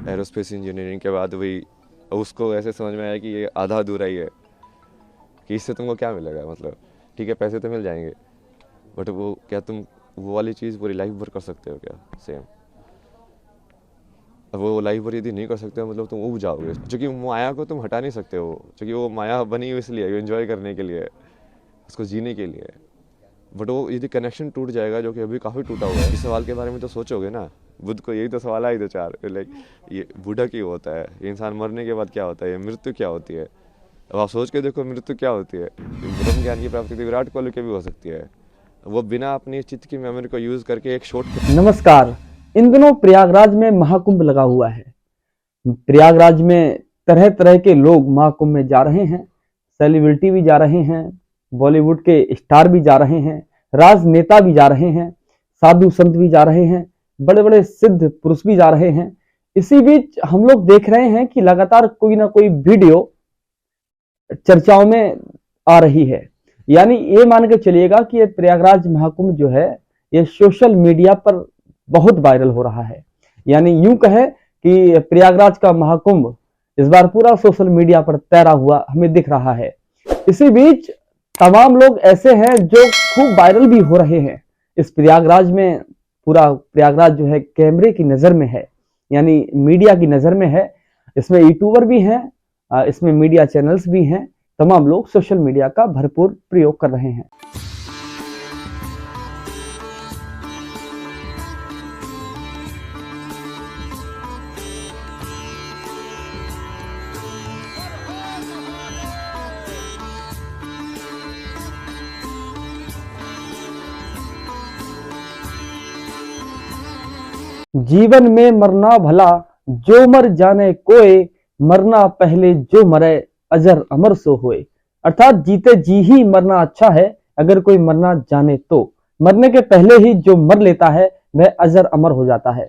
Aerospace engineering के बाद वही उसको ऐसे समझ में आया कि ये आधा अधूरा ही है, कि इससे तुमको क्या मिलेगा। मतलब ठीक है, पैसे तो मिल जाएंगे, बट वो क्या तुम वो वाली चीज़ पूरी लाइफ भर कर सकते हो क्या सेम। अब वो लाइफ भर यदि नहीं कर सकते हो मतलब तुम उब जाओगे, क्योंकि माया को तुम हटा नहीं सकते हो, क्योंकि वो माया बनी हुई इसलिए एंजॉय करने के लिए, उसको जीने के लिए। बट वो यदि कनेक्शन टूट जाएगा, जो कि अभी काफ़ी टूटा हुआ है, इस सवाल के बारे में तो सोचोगे ना। बुद्ध को यही तो सवाल आए दो चार, लाइक ये बूढ़ा क्यों होता है, ये इंसान मरने के बाद क्या होता है, ये मृत्यु क्या होती है। अब आप सोच के देखो मृत्यु क्या होती है। ब्रह्म ज्ञान की प्राप्ति तो विराट कोहली की भी हो सकती है, वो बिना अपनी चित्त की मेमोरी को यूज करके एक शॉर्ट। नमस्कार। इन दिनों प्रयागराज में महाकुंभ लगा हुआ है। प्रयागराज में तरह तरह के लोग महाकुंभ में जा रहे हैं। सेलिब्रिटी भी जा रहे हैं, बॉलीवुड के स्टार भी जा रहे हैं, राजनेता भी जा रहे हैं, साधु संत भी जा रहे हैं, बड़े बड़े सिद्ध पुरुष भी जा रहे हैं। इसी बीच हम लोग देख रहे हैं कि लगातार कोई ना कोई वीडियो चर्चाओं में आ रही है। यानी ये मान के चलिएगा कि ये प्रयागराज महाकुंभ जो है ये सोशल मीडिया पर बहुत वायरल हो रहा है। यानी यूं कहे कि प्रयागराज का महाकुंभ इस बार पूरा सोशल मीडिया पर तैरा हुआ हमें दिख रहा है। इसी बीच तमाम लोग ऐसे हैं जो खूब वायरल भी हो रहे हैं। इस प्रयागराज में पूरा प्रयागराज जो है कैमरे की नजर में है, यानी मीडिया की नजर में है। इसमें यूट्यूबर भी हैं, इसमें मीडिया चैनल्स भी हैं। तमाम लोग सोशल मीडिया का भरपूर प्रयोग कर रहे हैं। जीवन में मरना भला, जो मर जाने कोय, मरना पहले जो मरे, अजर अमर सो होए। अर्थात जीते जी ही मरना अच्छा है, अगर कोई मरना जाने तो। मरने के पहले ही जो मर लेता है वह अजर अमर हो जाता है।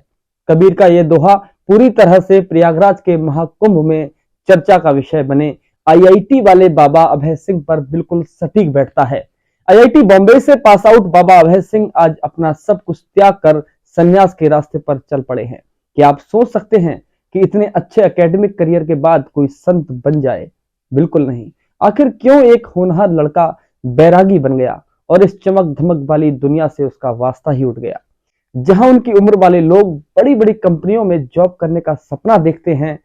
कबीर का यह दोहा पूरी तरह से प्रयागराज के महाकुंभ में चर्चा का विषय बने आईआईटी वाले बाबा अभय सिंह पर बिल्कुल सटीक बैठता है। आईआईटी बॉम्बे से पास आउट बाबा अभय सिंह आज अपना सब कुछ त्याग कर संन्यास के रास्ते पर चल पड़े हैं। क्या आप सोच सकते हैं कि इतने अच्छे एकेडमिक करियर के बाद कोई संत बन जाए? बिल्कुल नहीं। आखिर क्यों एक होनहार लड़का बैरागी बन गया और इस चमक धमक वाली दुनिया से उसका वास्ता ही उठ गया। जहां उनकी उम्र वाले लोग बड़ी बड़ी कंपनियों में जॉब करने का सपना देखते हैं,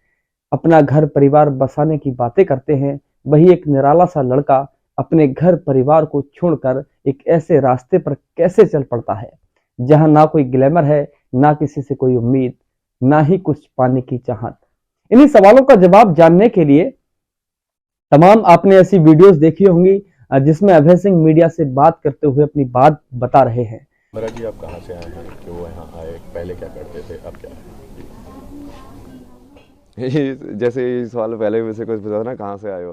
अपना घर परिवार बसाने की बातें करते हैं, वही एक निराला सा लड़का अपने घर परिवार को छोड़कर एक ऐसे रास्ते पर कैसे चल पड़ता है जहां ना कोई ग्लैमर है, ना किसी से कोई उम्मीद, ना ही कुछ पाने की चाहत। इन्हीं सवालों का जवाब जानने के लिए तमाम आपने ऐसी वीडियोस देखी होंगी जिसमें अभय सिंह मीडिया से बात करते हुए अपनी बात बता रहे हैं। मरा जी, आप कहाँ से आए हैं, क्यों यहाँ आए, पहले क्या करते थे, अब क्या है? जैसे ये सवाल पहले मुझसे कुछ पूछा था ना, कहाँ से आए हो,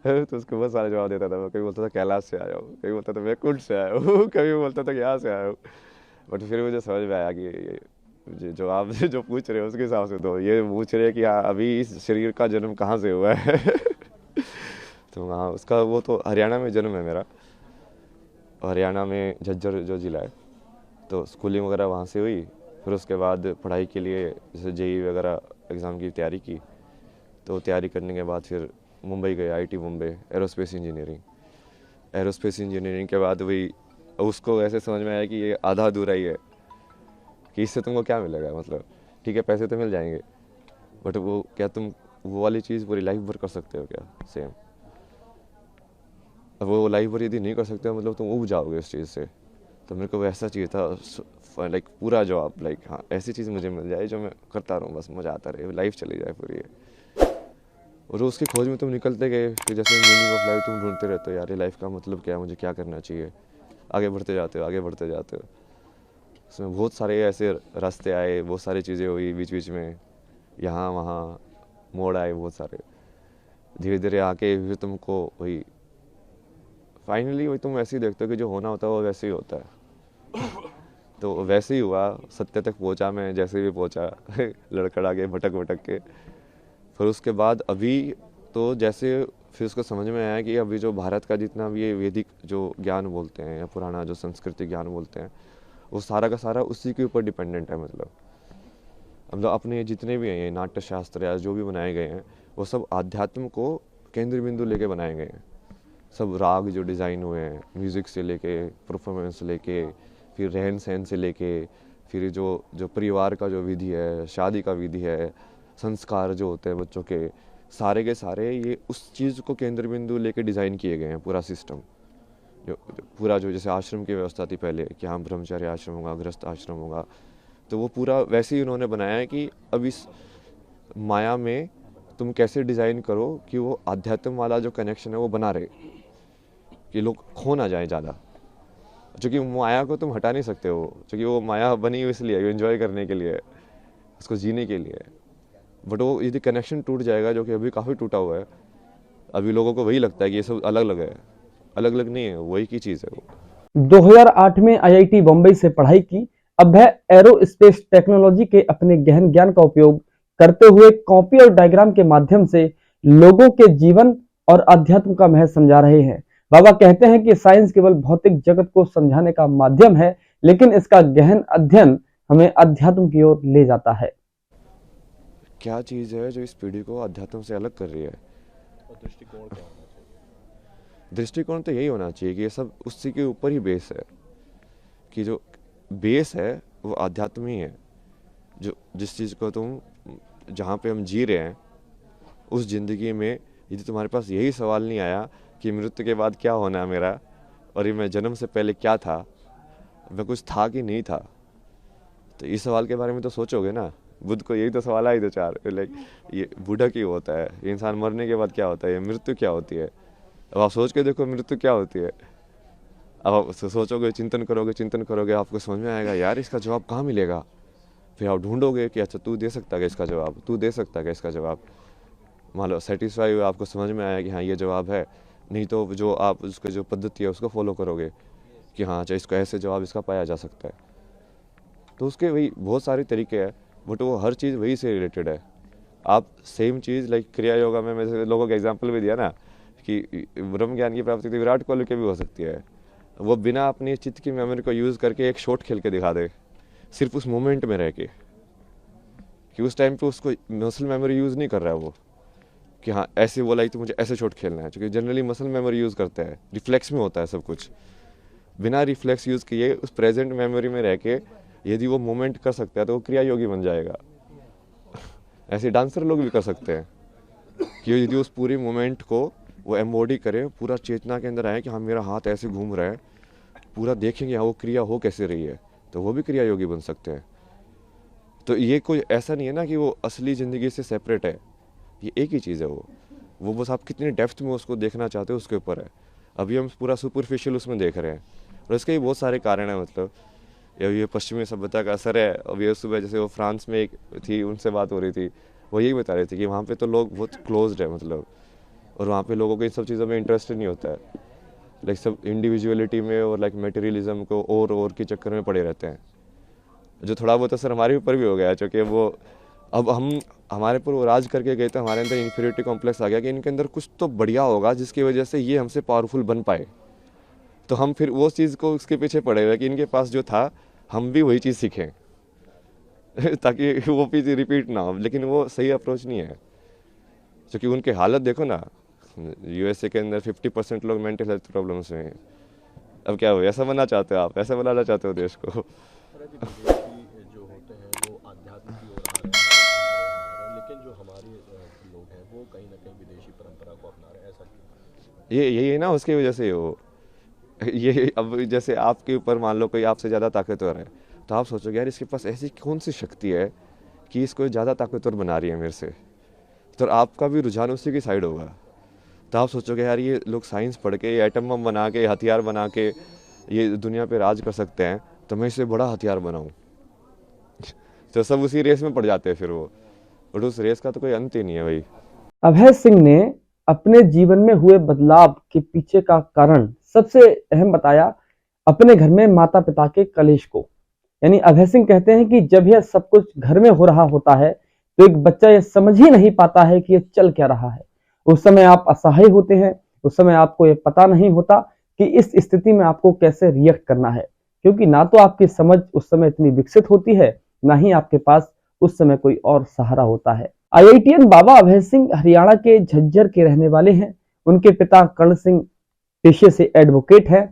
तो उसको बहुत सारे जवाब देता था मैं। कभी बोलता था कैलाश से आया हूँ, कभी बोलता था मैं कुंड से आया हूँ, कभी बोलता था कि यहाँ से आया हूँ। बट फिर मुझे समझ में आया कि ये जो आप जो पूछ रहे हो उसके हिसाब से तो ये पूछ रहे हैं कि अभी इस शरीर का जन्म कहाँ से हुआ है। तो हाँ, उसका वो तो हरियाणा में जन्म है मेरा, हरियाणा में झज्जर जो ज़िला है। तो स्कूलिंग वगैरह वहाँ से हुई, फिर उसके बाद पढ़ाई के लिए जैसे जेई वगैरह एग्ज़ाम की तैयारी की। तो तैयारी करने के बाद फिर मुंबई गए, आईआईटी मुंबई, एरोस्पेस इंजीनियरिंग के बाद वही उसको ऐसे समझ में आया कि ये आधा अधूरा ही है, कि इससे तुमको क्या मिलेगा। मतलब ठीक है, पैसे तो मिल जाएंगे, बट वो क्या तुम वो वाली चीज़ पूरी लाइफ भर कर सकते हो क्या सेम। अब वो लाइफ भर यदि नहीं कर सकते हो मतलब तुम उब जाओगे उस चीज़ से। तो मेरे को वैसा चाहिए था, लाइक पूरा जॉब, लाइक हाँ ऐसी चीज़ मुझे मिल जाए जो मैं करता रहूँ, बस मज़ा आता रहे, लाइफ चली जाए पूरी। और उसकी खोज में तुम निकलते गए, फिर जैसे मीनिंग ऑफ लाइफ तुम ढूंढते रहते हो, यार ये लाइफ का मतलब क्या है, मुझे क्या करना चाहिए। आगे बढ़ते जाते हो, आगे बढ़ते जाते हो। उसमें बहुत सारे ऐसे रास्ते आए, बहुत सारी चीज़ें हुई बीच बीच में, यहाँ वहाँ मोड़ आए बहुत सारे। धीरे धीरे आके फिर तुमको वही फाइनली वही तुम वैसे ही देखते हो कि जो होना होता है वो वैसे ही होता है। तो वैसे ही हुआ, सत्य तक पहुंचा मैं जैसे भी पहुंचा, लड़खड़ा के भटक भटक के। फिर उसके बाद अभी तो जैसे फिर उसको समझ में आया कि अभी जो भारत का जितना भी ये वैदिक जो ज्ञान बोलते हैं या पुराना जो संस्कृति ज्ञान बोलते हैं, वो सारा का सारा उसी के ऊपर डिपेंडेंट है। मतलब मतलब अपने जितने भी हैं ये नाट्य शास्त्र या जो भी बनाए गए हैं वो सब आध्यात्म को केंद्र बिंदु लेके बनाए गए हैं। सब राग जो डिज़ाइन हुए हैं, म्यूज़िक से लेके, परफॉर्मेंस से लेके, फिर रहन सहन से लेके, फिर जो जो परिवार का जो विधि है, शादी का विधि है, संस्कार जो होते हैं बच्चों के सारे ये उस चीज़ को केंद्र बिंदु लेके डिज़ाइन किए गए हैं। पूरा सिस्टम जो पूरा जो जैसे आश्रम की व्यवस्था थी पहले कि हाँ ब्रह्मचार्य आश्रम होगा, गृहस्थ आश्रम होगा, तो वो पूरा वैसे ही उन्होंने बनाया है कि अब इस माया में तुम कैसे डिज़ाइन करो कि वो आध्यात्म वाला जो कनेक्शन है वो बना रहे, कि लोग खो ना जाए ज़्यादा। क्योंकि माया को तुम हटा नहीं सकते हो, क्योंकि वो माया बनी हुई इसलिए एंजॉय करने के लिए, उसको जीने के लिए। बट वो यदि कनेक्शन टूट जाएगा, जो कि अभी काफ़ी टूटा हुआ है, अभी लोगों को वही लगता है कि ये सब अलग अलग है। अलग अलग नहीं है, वही की चीज़ है वो। 2008 में आईआईटी बम्बई से पढ़ाई की। अब वह एरोस्पेस टेक्नोलॉजी के अपने गहन ज्ञान का उपयोग करते हुए कॉपी और डायग्राम के माध्यम से लोगों के जीवन और अध्यात्म का महत्व समझा रहे हैं। बाबा कहते हैं कि साइंस केवल भौतिक जगत को समझाने का माध्यम है, लेकिन इसका गहन अध्ययन हमें अध्यात्म की ओर ले जाता है। क्या चीज़ है जो इस पीढ़ी को अध्यात्म से अलग कर रही है? और दृष्टिकोण क्या होना चाहिए? दृष्टिकोण तो यही होना चाहिए कि ये सब उसी के ऊपर ही बेस है, कि जो बेस है वो आध्यात्म ही है। जो जिस चीज़ को तुम, जहाँ पे हम जी रहे हैं उस ज़िंदगी में, यदि तुम्हारे पास यही सवाल नहीं आया कि मृत्यु के बाद क्या होना है मेरा, और ये मैं जन्म से पहले क्या था, मैं कुछ था कि नहीं था, तो इस सवाल के बारे में तो सोचोगे ना। बुद्ध को यही तो सवाल आए दो चार, लाइक ये बूढ़ा क्यों होता है, ये इंसान मरने के बाद क्या होता है, ये मृत्यु क्या होती है। अब आप सोच के देखो मृत्यु क्या होती है। अब आप सोचोगे, चिंतन करोगे, आपको समझ में आएगा यार इसका जवाब कहाँ मिलेगा। फिर आप ढूंढोगे कि अच्छा तू दे सकता है इसका जवाब, तू दे सकता है इसका जवाब। मान लो सेटिस्फाई हुआ, आपको समझ में आया कि हाँ ये जवाब है, नहीं तो जो आप उसकी जो पद्धति है उसको फॉलो करोगे कि हाँ अच्छा इसको ऐसे जवाब इसका पाया जा सकता है। तो उसके वही बहुत सारे तरीके हैं, बट वो हर चीज़ वही से रिलेटेड है। आप सेम चीज़ लाइक क्रिया योगा में मैंने लोगों का एग्जांपल भी दिया ना कि ब्रह्म ज्ञान की प्राप्ति तो विराट कोहली के भी हो सकती है। वो बिना अपनी चित्त की मेमोरी को यूज़ करके एक शॉट खेल के दिखा दे, सिर्फ उस मोमेंट में रह के, कि उस टाइम पे उसको मसल मेमोरी यूज़ नहीं कर रहा है वो, कि हाँ ऐसे बोला कि तो मुझे ऐसे शॉट खेलना है। क्योंकि जनरली मसल मेमोरी यूज़ करते हैं, रिफ्लेक्स में होता है सब कुछ। बिना रिफ्लेक्स यूज़ किए उस प्रेजेंट मेमोरी में रह के यदि वो मोमेंट कर सकता है तो वो क्रिया योगी बन जाएगा। ऐसे डांसर लोग भी कर सकते हैं कि यदि उस पूरी मोमेंट को वो एम्बॉडी करे, पूरा चेतना के अंदर आए कि हाँ मेरा हाथ ऐसे घूम रहा है, पूरा देखेंगे हाँ वो क्रिया हो कैसे रही है, तो वो भी क्रिया योगी बन सकते हैं। तो ये कोई ऐसा नहीं है ना कि वो असली ज़िंदगी से सेपरेट है, ये एक ही चीज़ है। वो बस आप कितनी डेप्थ में उसको देखना चाहते हो उसके ऊपर है। अभी हम पूरा सुपरफिशियल उसमें देख रहे हैं, और इसके भी बहुत सारे कारण हैं। मतलब ये पश्चिमी सभ्यता का असर है। अब ये सुबह जैसे वो फ्रांस में एक थी, उनसे बात हो रही थी, वो यही बता रहे थे कि वहाँ पे तो लोग बहुत क्लोज्ड है, मतलब, और वहाँ पे लोगों को इन सब चीज़ों में इंटरेस्ट नहीं होता है। लाइक सब इंडिविजुअलिटी में और लाइक मटेरियलिज्म को और के चक्कर में पड़े रहते हैं, जो थोड़ा बहुत असर हमारे ऊपर भी हो गया है। क्योंकि वो अब हम हमारे पर वो राज करके गए थे, हमारे अंदर इन्फीरियरिटी कॉम्प्लेक्स आ गया कि इनके अंदर कुछ तो बढ़िया होगा जिसकी वजह से ये हमसे पावरफुल बन पाए। तो हम फिर वो चीज़ को उसके पीछे पड़े हुए कि इनके पास जो था हम भी वही चीज़ सीखें ताकि वो चीज़ रिपीट ना हो। लेकिन वो सही अप्रोच नहीं है, क्योंकि उनकी हालत देखो ना, यूएसए के अंदर 50% लोग मेंटल हेल्थ प्रॉब्लम्स में हैं। अब क्या हो, ऐसा बनना चाहते हो आप, ऐसा बनाना चाहते हो देश को? और अभी विदेशी जो होते हैं वो आध्यात्म की ओर आ रहे हैं, लेकिन जो हमारे लोग हैं वो कहीं ना कहीं विदेशी परंपरा को अपना रहे हैं, ऐसा क्यों? ये यही है ना, उसकी वजह से हो ये। अब जैसे आपके ऊपर मान लो कोई आपसे ज़्यादा ताकतवर है, तो आप सोचोगे यार इसके पास ऐसी कौन सी शक्ति है कि इसको ज़्यादा ताकतवर बना रही है मेरे से, तो आपका भी रुझान उसी की साइड होगा। तो आप सोचोगे यार ये लोग साइंस पढ़ के, ये एटम बम बना के, हथियार बना के ये दुनिया पे राज कर सकते हैं, तो मैं इससे बड़ा हथियार बनाऊं तो सब उसी रेस में पड़ जाते हैं फिर वो, और उस रेस का तो कोई अंत ही नहीं है भाई। अभय सिंह ने अपने जीवन में हुए बदलाव के पीछे का कारण सबसे अहम बताया अपने घर में माता पिता के कलेश को। यानी अभय सिंह कहते हैं कि जब यह सब कुछ घर में हो रहा होता है तो एक बच्चा यह समझ ही नहीं पाता है कि यह चल क्या रहा है। उस समय आप असहाय होते हैं, उस समय आपको यह पता नहीं होता कि इस स्थिति में आपको कैसे रिएक्ट करना है, क्योंकि ना तो आपकी समझ उस समय इतनी विकसित होती है, ना ही आपके पास उस समय कोई और सहारा होता है। IITian बाबा अभय सिंह हरियाणा के झज्जर के रहने वाले हैं। उनके पिता कर्ण सिंह पेशे से एडवोकेट है।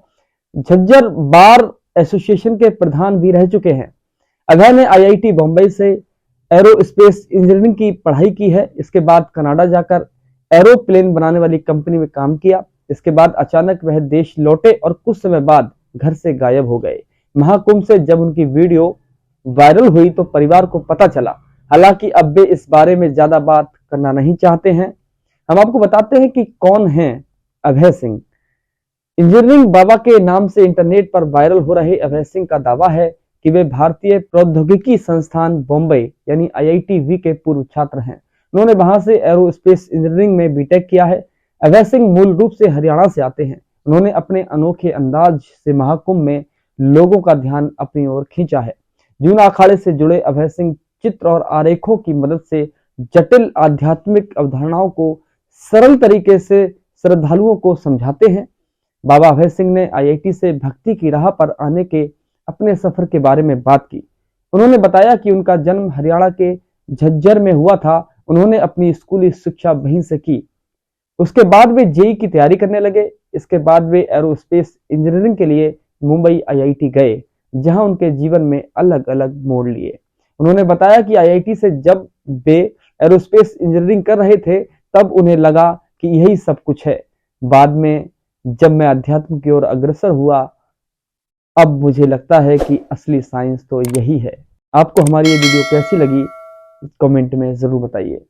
झज्जर बार एसोसिएशन के प्रधान भी रह चुके हैं। अभय ने IIT बॉम्बे से एरोस्पेस इंजीनियरिंग की पढ़ाई की है। इसके बाद कनाडा जाकर एरोप्लेन बनाने वाली कंपनी में काम किया। इसके बाद अचानक वह देश लौटे और कुछ समय बाद घर से गायब हो गए। महाकुंभ से जब उनकी वीडियो वायरल हुई तो परिवार को पता चला। हालांकि अब वे इस बारे में ज्यादा बात करना नहीं चाहते हैं। हम आपको बताते हैं कि कौन हैं अभय सिंह। इंजीनियरिंग बाबा के नाम से इंटरनेट पर वायरल हो रहे अभय सिंह का दावा है कि वे भारतीय प्रौद्योगिकी संस्थान बॉम्बे यानी IITV के पूर्व छात्र हैं। उन्होंने वहां से एरोस्पेस इंजीनियरिंग में बीटेक किया है। अभय सिंह मूल रूप से हरियाणा से आते हैं। उन्होंने अपने अनोखे अंदाज से महाकुंभ में लोगों का ध्यान अपनी ओर खींचा है। जून अखाड़े से जुड़े अभय सिंह चित्र और आरेखों की मदद से जटिल आध्यात्मिक अवधारणाओं को सरल तरीके से श्रद्धालुओं को समझाते हैं। बाबा अभय सिंह ने IIT से भक्ति की राह पर आने के अपने सफर के बारे में बात की। उन्होंने बताया कि उनका जन्म हरियाणा के झज्जर में हुआ था। उन्होंने अपनी स्कूली शिक्षा वहीं से की। उसके बाद वे JEE की तैयारी करने लगे। इसके बाद वे एरोस्पेस इंजीनियरिंग के लिए मुंबई IIT गए, जहां उनके जीवन में अलग अलग मोड़ लिए। उन्होंने बताया कि IIT से जब वे एरोस्पेस इंजीनियरिंग कर रहे थे तब उन्हें लगा कि यही सब कुछ है। बाद में जब मैं अध्यात्म की ओर अग्रसर हुआ, अब मुझे लगता है कि असली साइंस तो यही है। आपको हमारी ये वीडियो कैसी लगी कमेंट में जरूर बताइए।